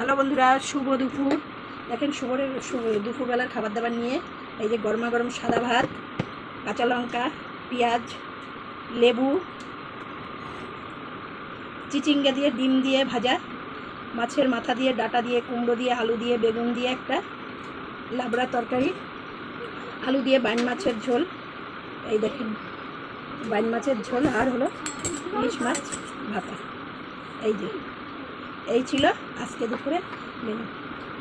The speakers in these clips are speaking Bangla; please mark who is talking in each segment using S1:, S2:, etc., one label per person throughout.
S1: হ্যালো বন্ধুরা, শুভ দুপুর। দেখেন দুপুরবেলার খাবার দাবার নিয়ে এই যে গরমা গরম সাদা ভাত, কাঁচা লঙ্কা, পেঁয়াজ, লেবু, চিচিঙ্গা দিয়ে ডিম দিয়ে ভাজা, মাছের মাথা দিয়ে, ডাটা দিয়ে, কুমড়ো দিয়ে, আলু দিয়ে, বেগুন দিয়ে একটা লাবড়া তরকারি, আলু দিয়ে বাইন মাছের ঝোল। এই দেখেন বাইন মাছের ঝোল, আর হলো ইলিশ মাছ ভাপা। এই ছিল আজকে দুপুরে মেনু।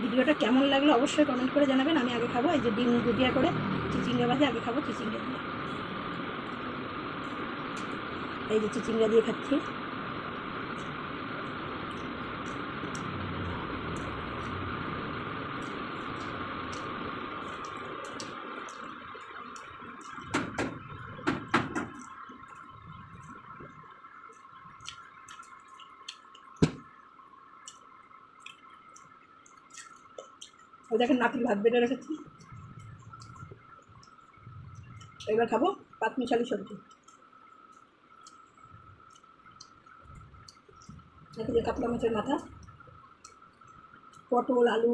S1: ভিডিওটা কেমন লাগলো অবশ্যই কমেন্ট করে জানাবেন। আমি আগে খাবো এই যে ডিম গুটিয়া করে চিচিঙ্গা ভাজা, আগে খাবো চিচিঙ্গা দিয়ে। এই যে চিচিঙ্গা দিয়ে খাচ্ছি। ওই দেখেন নাতির ভাত বেটে রেখেছি, এবার খাবো পাঁচমিশালি সবজি। যে কাতলা মাছের মাথা, পটল, আলু,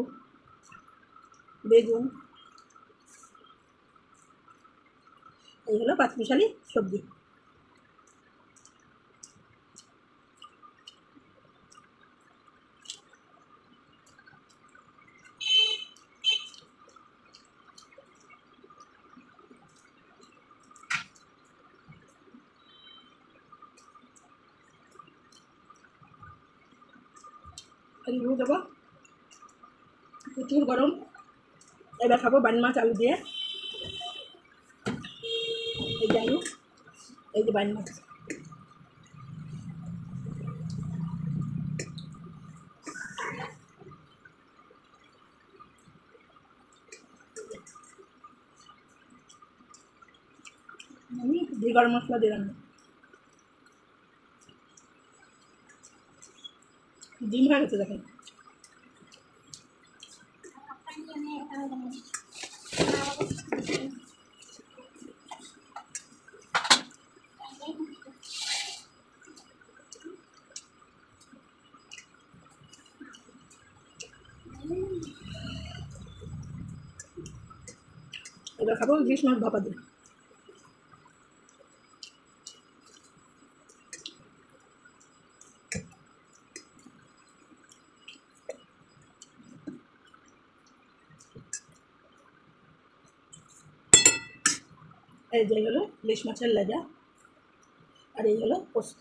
S1: বেগুন, এই হলো পাঁচমিশালি সবজি। লেবু দেবো, প্রচুর গরম। এবার খাবো বান মাছ আলু দিয়ে। এই যে আলু, এই যে বান মাছ। আমি ঘি গরম মশলা দিলাম, ডিম হয়ে গেছে দেখেন। এবার খাবো ইলিশ মাছ ভাপা দিয়ে। এই যে হলো ইলিশ মাছের লেজা, আর এই হলো পোস্ত।